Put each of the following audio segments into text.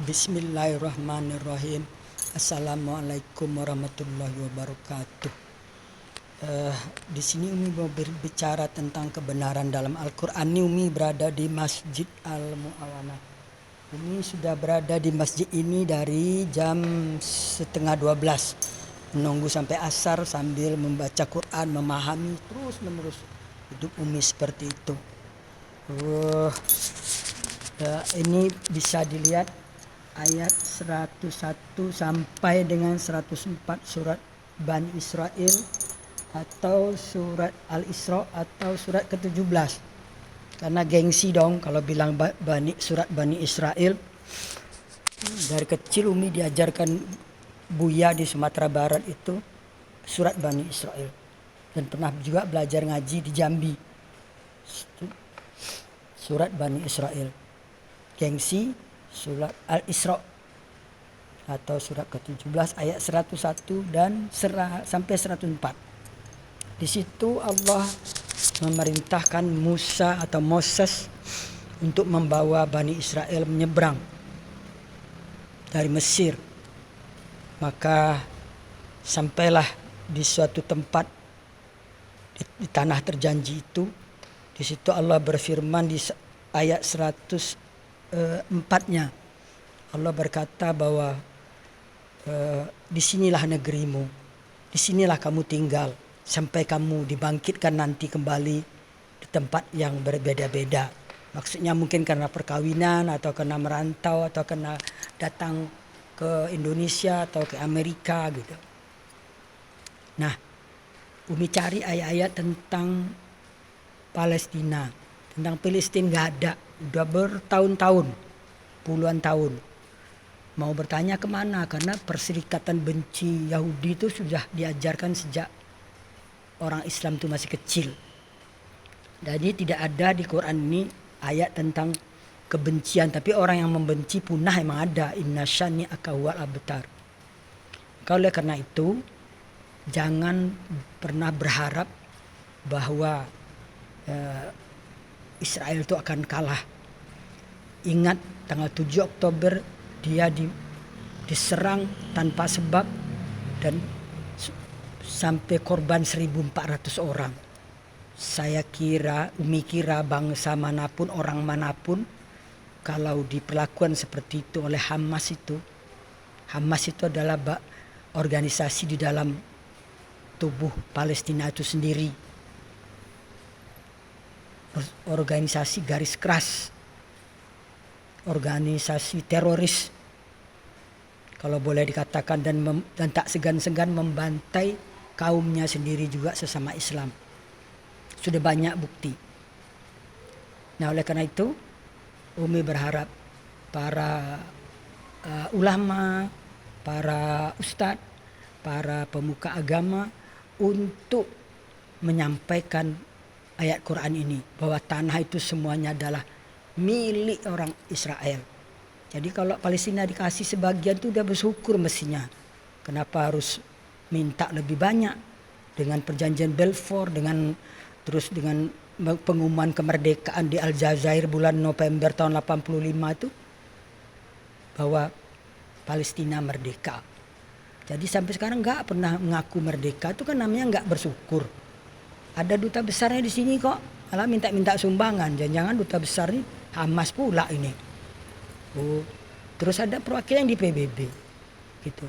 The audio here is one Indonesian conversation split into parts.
Bismillahirrahmanirrahim. Assalamualaikum warahmatullahi wabarakatuh. Di sini Umi mau berbicara tentang kebenaran dalam Al-Quran. Ini Umi berada di Masjid Al-Mu'awanah. Umi sudah berada di masjid ini dari jam 11:30, menunggu sampai asar sambil membaca Quran, memahami terus menerus. Hidup Umi seperti itu. Ini bisa dilihat ayat 101 sampai dengan 104 surat Bani Israel atau surat Al-Isra atau surat ke-17. Karena gengsi dong kalau bilang surat Bani Israel. Dari kecil Umi diajarkan Buya di Sumatera Barat itu surat Bani Israel. Dan pernah juga belajar ngaji di Jambi. Surat Bani Israel. Gengsi surat Al-Isra atau surat ke-17 ayat 101 dan sampai 104. Di situ Allah memerintahkan Musa atau Moses untuk membawa Bani Israel menyeberang dari Mesir. Maka sampailah di suatu tempat di tanah terjanji itu. Di situ Allah berfirman di ayat 104-nya. Allah berkata bahwa disinilah negerimu, disinilah kamu tinggal sampai kamu dibangkitkan nanti kembali di tempat yang berbeda-beda. Maksudnya mungkin karena perkawinan atau karena merantau atau karena datang ke Indonesia atau ke Amerika gitu. Nah, Umi cari ayat-ayat tentang Palestina, tentang Palestina nggak ada, udah bertahun-tahun, puluhan tahun. Mau bertanya kemana? Karena perserikatan benci Yahudi itu sudah diajarkan sejak orang Islam itu masih kecil. Jadi tidak ada di Quran ini ayat tentang kebencian, tapi orang yang membenci punah emang ada. Inna syani'aka huwal abtar. Oleh karena itu jangan pernah berharap bahwa Israel itu akan kalah. Ingat tanggal 7 Oktober dia diserang tanpa sebab dan sampai korban 1.400 orang. Umi kira bangsa manapun, orang manapun kalau diperlakukan seperti itu oleh Hamas itu adalah organisasi di dalam tubuh Palestina itu sendiri. Organisasi garis keras, organisasi teroris kalau boleh dikatakan, dan tak segan-segan membantai kaumnya sendiri juga sesama Islam. Sudah banyak bukti. Nah, oleh karena itu Umi berharap para ulama, para ustadz, para pemuka agama untuk menyampaikan ayat Quran ini bahwa tanah itu semuanya adalah milik orang Israel. Jadi kalau Palestina dikasih sebagian itu udah bersyukur mestinya. Kenapa harus minta lebih banyak? Dengan perjanjian Balfour, dengan pengumuman kemerdekaan di Aljazair bulan November tahun 85 itu bahwa Palestina merdeka. Jadi sampai sekarang nggak pernah mengaku merdeka, itu kan namanya nggak bersyukur. Ada duta besarnya di sini kok, malah minta sumbangan. Jangan-jangan duta besar ini Hamas pula ini. Terus ada perwakilan di PBB gitu.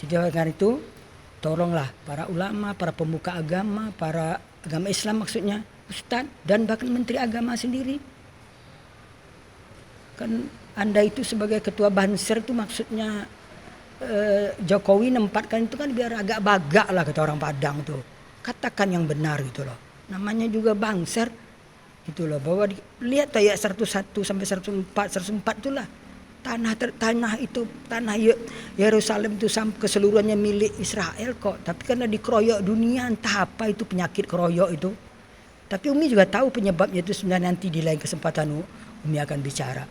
Jadi oleh karena itu tolonglah para ulama, para pemuka agama, para agama Islam maksudnya, ustadz dan bahkan menteri agama sendiri. Kan Anda itu sebagai ketua Banser itu maksudnya Jokowi nempatkan itu kan biar agak bagak lah kata orang Padang tuh. Katakan yang benar gitu loh. Namanya juga Banser gitu loh, bahwa lihat ayat 101 sampai 104 itulah tanah itu, tanah Yerusalem itu keseluruhannya milik Israel kok, tapi karena dikeroyok dunia, entah apa itu penyakit keroyok itu. Tapi Umi juga tahu penyebabnya itu sebenarnya, nanti di lain kesempatan Umi akan bicara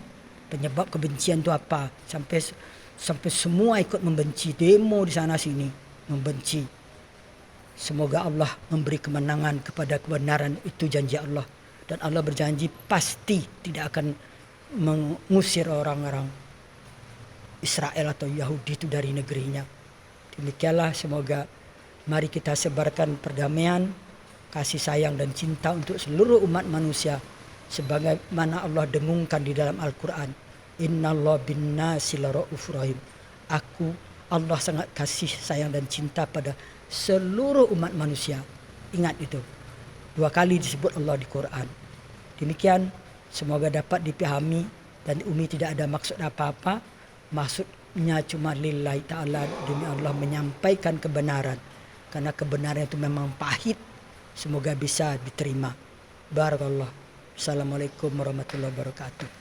penyebab kebencian itu apa, sampai semua ikut membenci, demo di sana sini membenci. Semoga Allah memberi kemenangan kepada kebenaran, itu janji Allah. Dan Allah berjanji pasti tidak akan mengusir orang-orang Israel atau Yahudi itu dari negerinya. Demikianlah, semoga mari kita sebarkan perdamaian, kasih sayang dan cinta untuk seluruh umat manusia sebagaimana Allah dengungkan di dalam Al-Quran. Innallaha bin-nasi laraufur rahim. Allah sangat kasih sayang dan cinta pada seluruh umat manusia. Ingat itu. 2 kali disebut Allah di Quran. Demikian, semoga dapat dipahami dan Umi tidak ada maksud apa-apa. Maksudnya cuma lillahi ta'ala, demi Allah menyampaikan kebenaran. Karena kebenaran itu memang pahit. Semoga bisa diterima. Barakallah. Assalamualaikum warahmatullahi wabarakatuh.